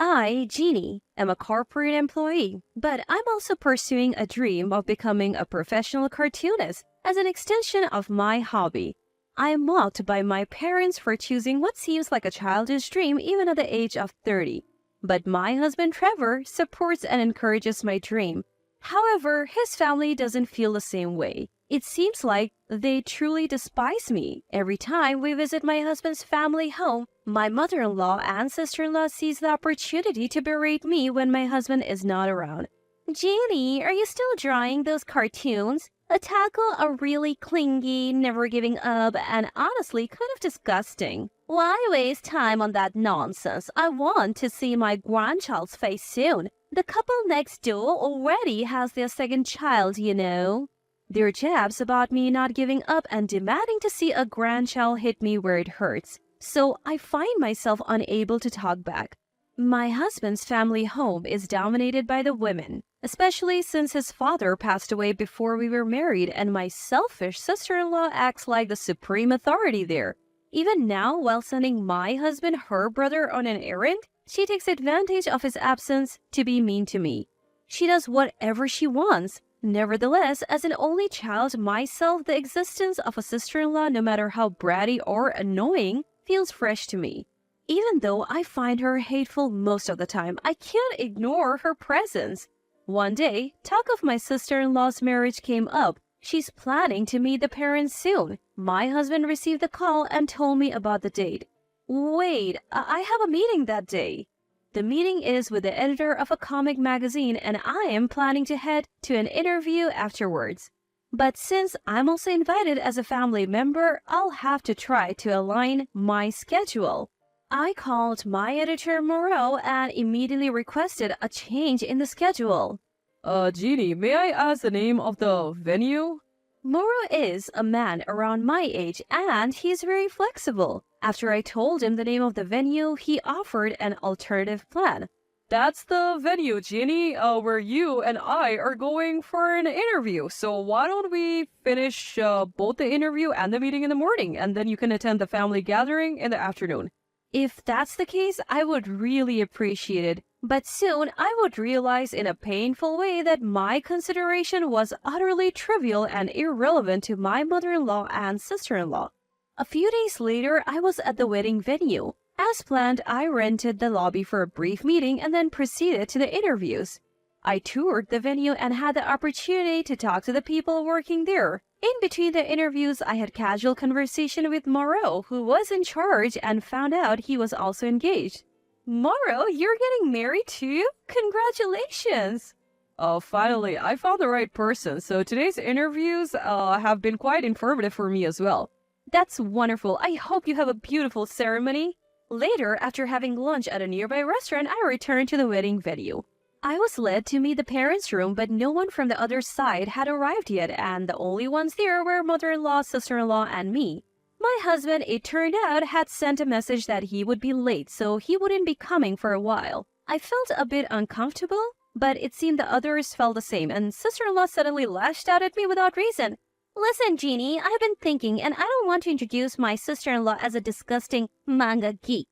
I, Jeannie, am a corporate employee, but I'm also pursuing a dream of becoming a professional cartoonist as an extension of my hobby. I am mocked by my parents for choosing what seems like a childish dream even at the age of 30. But my husband Trevor supports and encourages my dream. However, his family doesn't feel the same way. It seems like they truly despise me. Every time we visit my husband's family home, my mother-in-law and sister-in-law seize the opportunity to berate me when my husband is not around. Jeannie, are you still drawing those cartoons? A tackle are really clingy, never giving up, and honestly kind of disgusting. Why waste time on that nonsense? I want to see my grandchild's face soon. The couple next door already has their second child, you know. Their jabs about me not giving up and demanding to see a grandchild hit me where it hurts. So I find myself unable to talk back. My husband's family home is dominated by the women, especially since his father passed away before we were married and my selfish sister-in-law acts like the supreme authority there. Even now, while sending my husband her brother on an errand, she takes advantage of his absence to be mean to me. She does whatever she wants. Nevertheless, as an only child myself, the existence of a sister-in-law, no matter how bratty or annoying, feels fresh to me. Even though I find her hateful most of the time, I can't ignore her presence. One day, talk of my sister-in-law's marriage came up. She's planning to meet the parents soon. My husband received the call and told me about the date. Wait, I have a meeting that day. The meeting is with the editor of a comic magazine and I am planning to head to an interview afterwards. But since I'm also invited as a family member, I'll have to try to align my schedule. I called my editor Moreau and immediately requested a change in the schedule. Jeannie, may I ask the name of the venue? Moreau is a man around my age and he's very flexible. After I told him the name of the venue, he offered an alternative plan. That's the venue, Jeannie, where you and I are going for an interview. So why don't we finish both the interview and the meeting in the morning, and then you can attend the family gathering in the afternoon. If that's the case, I would really appreciate it. But soon I would realize in a painful way that my consideration was utterly trivial and irrelevant to my mother-in-law and sister-in-law. A few days later, I was at the wedding venue. As planned, I rented the lobby for a brief meeting and then proceeded to the interviews. I toured the venue and had the opportunity to talk to the people working there. In between the interviews, I had casual conversation with Moreau, who was in charge, and found out he was also engaged. Moreau, you're getting married too? Congratulations! Oh, finally, I found the right person. So today's interviews have been quite informative for me as well. That's wonderful. I hope you have a beautiful ceremony. Later, after having lunch at a nearby restaurant, I returned to the wedding venue. I was led to meet the parents' room, but no one from the other side had arrived yet, and the only ones there were mother-in-law, sister-in-law, and me. My husband, it turned out, had sent a message that he would be late, so he wouldn't be coming for a while. I felt a bit uncomfortable, but it seemed the others felt the same, and sister-in-law suddenly lashed out at me without reason. Listen, Jeannie, I've been thinking, and I don't want to introduce my sister-in-law as a disgusting manga geek.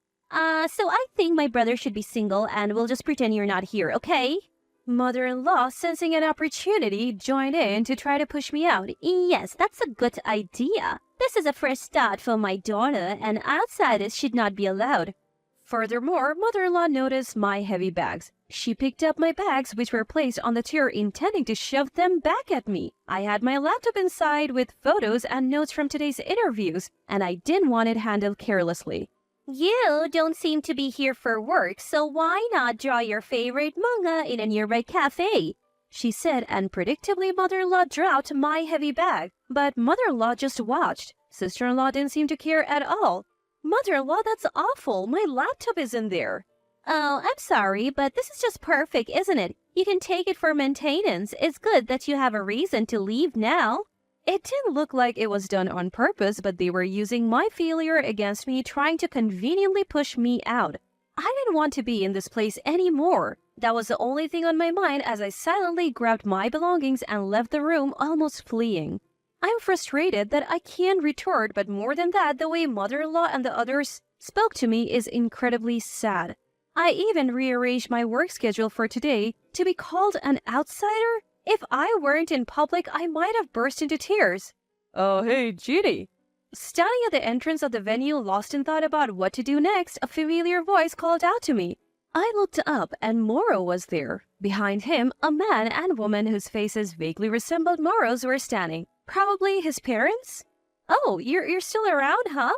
So I think my brother should be single, and we'll just pretend you're not here, okay? Mother-in-law, sensing an opportunity, joined in to try to push me out. Yes, that's a good idea. This is a fresh start for my daughter, and outsiders should not be allowed. Furthermore, mother-in-law noticed my heavy bags. She picked up my bags, which were placed on the chair, intending to shove them back at me. I had my laptop inside with photos and notes from today's interviews, and I didn't want it handled carelessly. You don't seem to be here for work, so why not draw your favorite manga in a nearby cafe? She said, and predictably mother-in-law dropped my heavy bag. But mother-in-law just watched. Sister-in-law didn't seem to care at all. Mother-in-law, that's awful. My laptop is in there. Oh, I'm sorry, but this is just perfect, isn't it? You can take it for maintenance. It's good that you have a reason to leave now. It didn't look like it was done on purpose, but they were using my failure against me, trying to conveniently push me out. I didn't want to be in this place anymore. That was the only thing on my mind as I silently grabbed my belongings and left the room, almost fleeing. I'm frustrated that I can't retort, but more than that, the way mother-in-law and the others spoke to me is incredibly sad. I even rearranged my work schedule for today to be called an outsider. If I weren't in public, I might have burst into tears. Hey, Jeannie. Standing at the entrance of the venue, lost in thought about what to do next, a familiar voice called out to me. I looked up and Moro was there. Behind him, a man and woman whose faces vaguely resembled Moro's were standing. Probably his parents? Oh, you're still around, huh?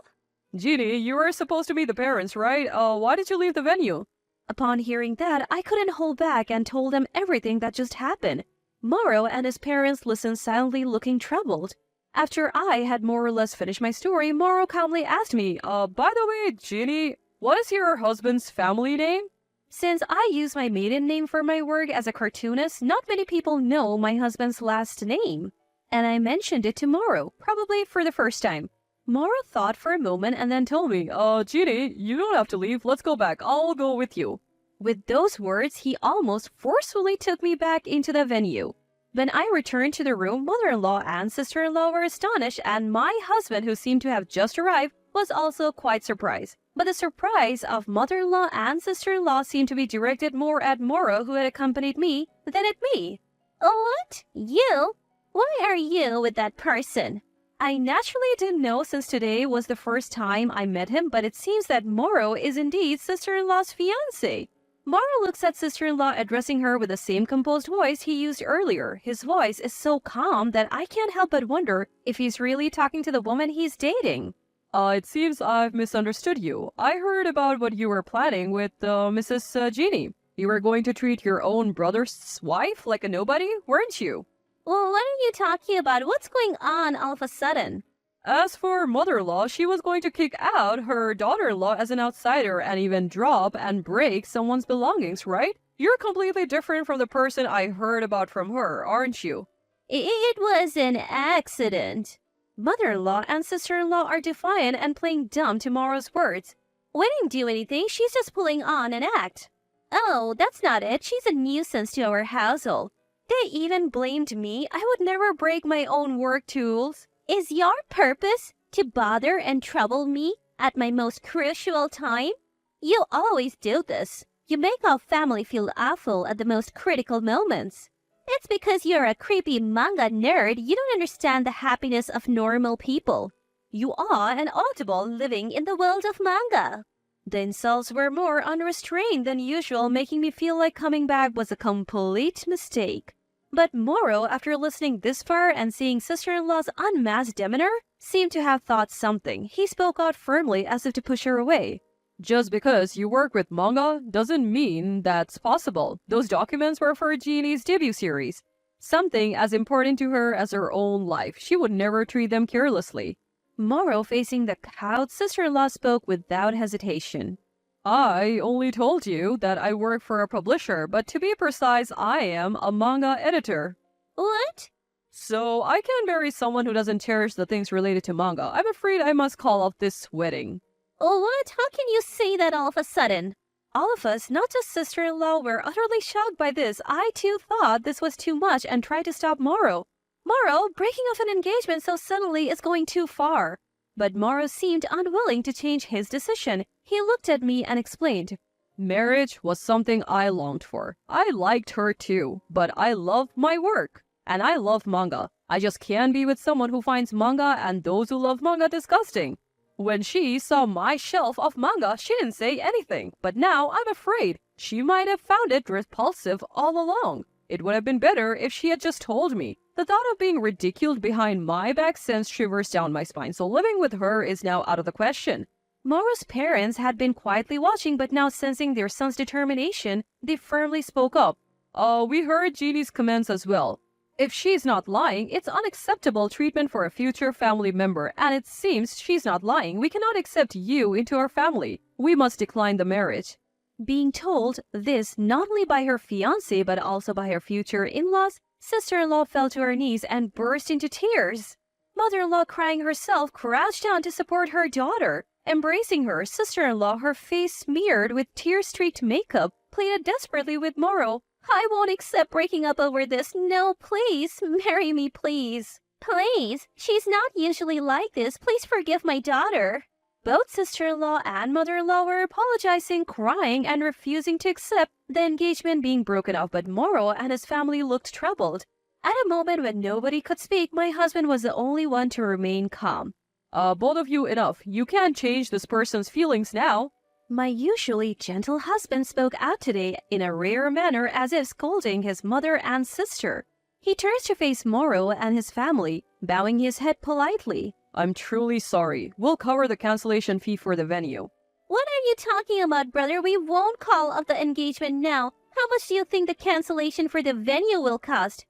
Jeannie, you were supposed to meet the parents, right? Why did you leave the venue? Upon hearing that, I couldn't hold back and told them everything that just happened. Moro and his parents listened silently, looking troubled. After I had more or less finished my story, Moro calmly asked me, by the way, Jeannie, what is your husband's family name? Since I use my maiden name for my work as a cartoonist, not many people know my husband's last name. And I mentioned it to Moro, probably for the first time. Moro thought for a moment and then told me, Jeannie, you don't have to leave. Let's go back. I'll go with you. With those words, he almost forcefully took me back into the venue. When I returned to the room, mother-in-law and sister-in-law were astonished, and my husband, who seemed to have just arrived, was also quite surprised. But the surprise of mother-in-law and sister-in-law seemed to be directed more at Moro, who had accompanied me, than at me. What? You? Why are you with that person? I naturally didn't know since today was the first time I met him, but it seems that Moro is indeed sister-in-law's fiancé. Moro looks at sister-in-law addressing her with the same composed voice he used earlier. His voice is so calm that I can't help but wonder if he's really talking to the woman he's dating. It seems I've misunderstood you. I heard about what you were planning with Mrs. Jeannie. You were going to treat your own brother's wife like a nobody, weren't you? Well, what are you talking about? What's going on all of a sudden? As for mother-in-law, she was going to kick out her daughter-in-law as an outsider and even drop and break someone's belongings, right? You're completely different from the person I heard about from her, aren't you? It was an accident. Mother-in-law and sister-in-law are defiant and playing dumb to Moro's words. We didn't do anything, she's just pulling on an act. Oh, that's not it. She's a nuisance to our household. They even blamed me. I would never break my own work tools. Is your purpose to bother and trouble me at my most crucial time? You always do this. You make our family feel awful at the most critical moments. It's because you're a creepy manga nerd. You don't understand the happiness of normal people. You are an audible living in the world of manga. The insults were more unrestrained than usual, making me feel like coming back was a complete mistake. But Moro, after listening this far and seeing sister-in-law's unmasked demeanor, seemed to have thought something. He spoke out firmly as if to push her away. Just because you work with manga doesn't mean that's possible. Those documents were for Jeannie's debut series. Something as important to her as her own life. She would never treat them carelessly. Moro, facing the cowed sister-in-law, spoke without hesitation. I only told you that I work for a publisher, but to be precise, I am a manga editor. What? So I can't marry someone who doesn't cherish the things related to manga. I'm afraid I must call off this wedding. What? How can you say that all of a sudden? All of us, not just sister-in-law, were utterly shocked by this. I too thought this was too much and tried to stop Moro. Moro, breaking off an engagement so suddenly is going too far. But Moro seemed unwilling to change his decision. He looked at me and explained, Marriage was something I longed for. I liked her too, but I love my work. And I love manga. I just can't be with someone who finds manga and those who love manga disgusting. When she saw my shelf of manga, she didn't say anything. But now I'm afraid she might have found it repulsive all along. It would have been better if she had just told me. The thought of being ridiculed behind my back sends shivers down my spine, so living with her is now out of the question. Moro's parents had been quietly watching, but now sensing their son's determination, they firmly spoke up. We heard Jeannie's comments as well. If she's not lying, it's unacceptable treatment for a future family member, and it seems she's not lying. We cannot accept you into our family. We must decline the marriage. Being told this not only by her fiancé but also by her future in-laws, sister-in-law fell to her knees and burst into tears. Mother-in-law, crying herself, crouched down to support her daughter. Embracing her, sister-in-law, her face smeared with tear-streaked makeup, pleaded desperately with Moro. I won't accept breaking up over this. No, please, marry me, please. Please, she's not usually like this. Please forgive my daughter. Both sister-in-law and mother-in-law were apologizing, crying, and refusing to accept the engagement being broken off, but Moro and his family looked troubled. At a moment when nobody could speak, my husband was the only one to remain calm. Both of you, enough. You can't change this person's feelings now. My usually gentle husband spoke out today in a rare manner, as if scolding his mother and sister. He turns to face Moro and his family, bowing his head politely. I'm truly sorry. We'll cover the cancellation fee for the venue. What are you talking about, brother? We won't call off the engagement now. How much do you think the cancellation for the venue will cost?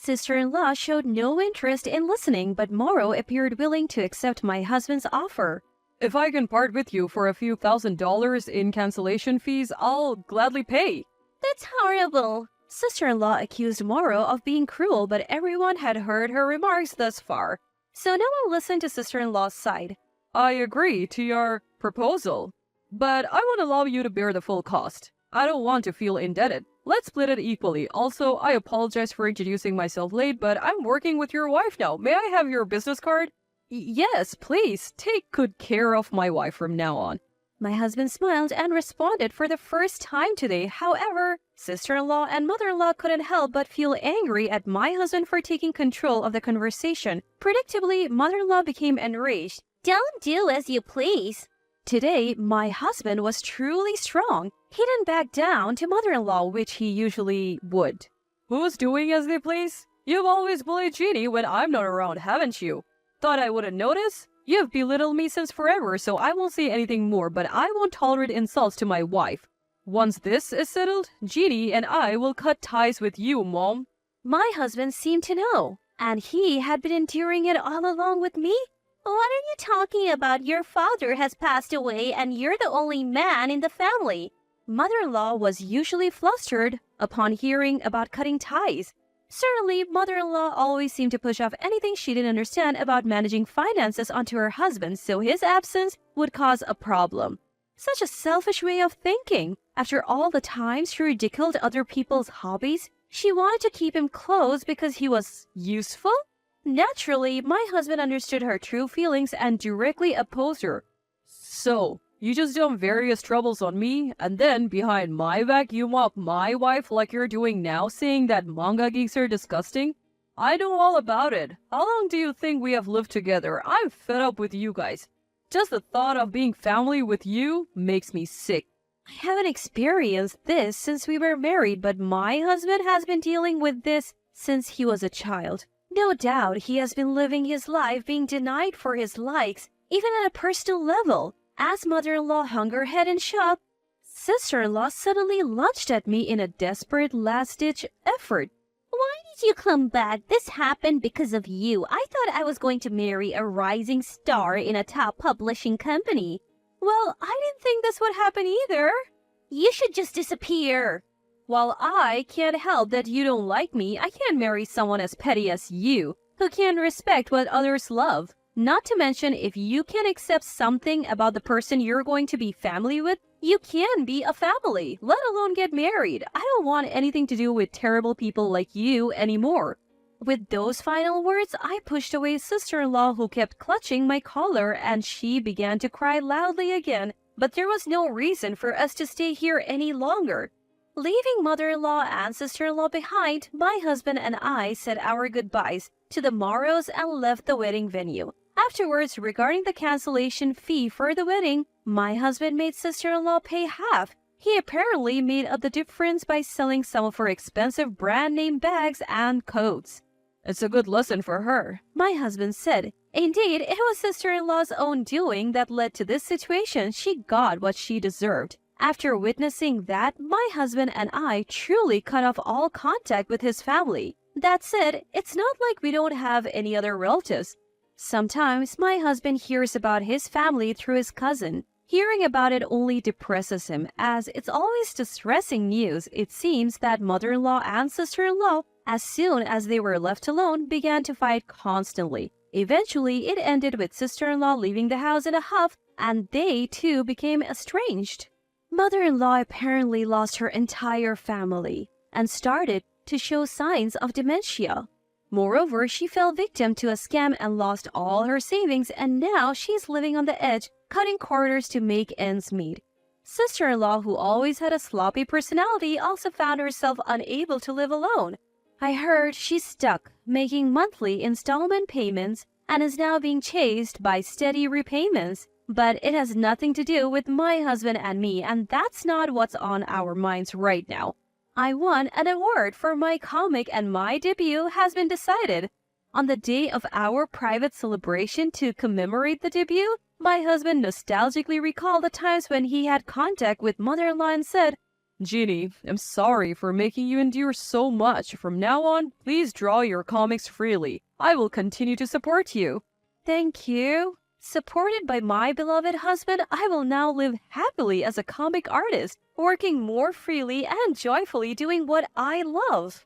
Sister-in-law showed no interest in listening, but Moro appeared willing to accept my husband's offer. If I can part with you for a few $1,000s in cancellation fees, I'll gladly pay. That's horrible. Sister-in-law accused Moro of being cruel, but everyone had heard her remarks thus far, so no one listened to sister-in-law's side. I agree to your proposal, but I won't allow you to bear the full cost. I don't want to feel indebted. Let's split it equally. Also, I apologize for introducing myself late, but I'm working with your wife now. May I have your business card? Yes, please. Take good care of my wife from now on. My husband smiled and responded for the first time today. However, sister-in-law and mother-in-law couldn't help but feel angry at my husband for taking control of the conversation. Predictably, mother-in-law became enraged. Don't do as you please. Today, my husband was truly strong. He didn't back down to mother-in-law, which he usually would. Who's doing as they please? You've always bullied Jeannie when I'm not around, haven't you? Thought I wouldn't notice? You've belittled me since forever, so I won't say anything more, but I won't tolerate insults to my wife. Once this is settled, Jeannie and I will cut ties with you, Mom. My husband seemed to know, and he had been enduring it all along with me? What are you talking about? Your father has passed away and you're the only man in the family. Mother-in-law was usually flustered upon hearing about cutting ties. Certainly, mother-in-law always seemed to push off anything she didn't understand about managing finances onto her husband, so his absence would cause a problem. Such a selfish way of thinking. After all the times she ridiculed other people's hobbies, she wanted to keep him close because he was useful? Naturally, my husband understood her true feelings and directly opposed her. So, you just dump various troubles on me, and then behind my back you mock my wife like you're doing now, saying that manga geeks are disgusting? I know all about it. How long do you think we have lived together? I'm fed up with you guys. Just the thought of being family with you makes me sick. I haven't experienced this since we were married, but my husband has been dealing with this since he was a child. No doubt he has been living his life being denied for his likes, even at a personal level. As mother-in-law hung her head in shock, sister-in-law suddenly lunged at me in a desperate last-ditch effort. Why did you come back? This happened because of you. I thought I was going to marry a rising star in a top publishing company. Well, I didn't think this would happen either. You should just disappear. While I can't help that you don't like me, I can't marry someone as petty as you, who can't respect what others love. Not to mention, if you can't accept something about the person you're going to be family with, you can be a family, let alone get married. I don't want anything to do with terrible people like you anymore. With those final words, I pushed away sister-in-law who kept clutching my collar, and she began to cry loudly again, but there was no reason for us to stay here any longer. Leaving mother-in-law and sister-in-law behind, my husband and I said our goodbyes to the Moros and left the wedding venue. Afterwards, regarding the cancellation fee for the wedding, my husband made sister-in-law pay half. He apparently made up the difference by selling some of her expensive brand-name bags and coats. It's a good lesson for her, my husband said. Indeed, it was sister-in-law's own doing that led to this situation. She got what she deserved. After witnessing that, my husband and I truly cut off all contact with his family. That said, it's not like we don't have any other relatives. Sometimes my husband hears about his family through his cousin. Hearing about it only depresses him, as it's always distressing news. It seems that mother-in-law and sister-in-law, as soon as they were left alone, began to fight constantly. Eventually, it ended with sister-in-law leaving the house in a huff, and they too became estranged. Mother-in-law apparently lost her entire family and started to show signs of dementia. Moreover, she fell victim to a scam and lost all her savings, and now she's living on the edge cutting corners to make ends meet. Sister-in-law, who always had a sloppy personality, also found herself unable to live alone. I heard she's stuck, making monthly installment payments and is now being chased by steady repayments. But it has nothing to do with my husband and me, and that's not what's on our minds right now. I won an award for my comic and my debut has been decided. On the day of our private celebration to commemorate the debut, my husband nostalgically recalled the times when he had contact with mother-in-law and said, Jeannie, I'm sorry for making you endure so much. From now on, please draw your comics freely. I will continue to support you. "Thank you. Supported by my beloved husband, I will now live happily as a comic artist, working more freely and joyfully doing what I love."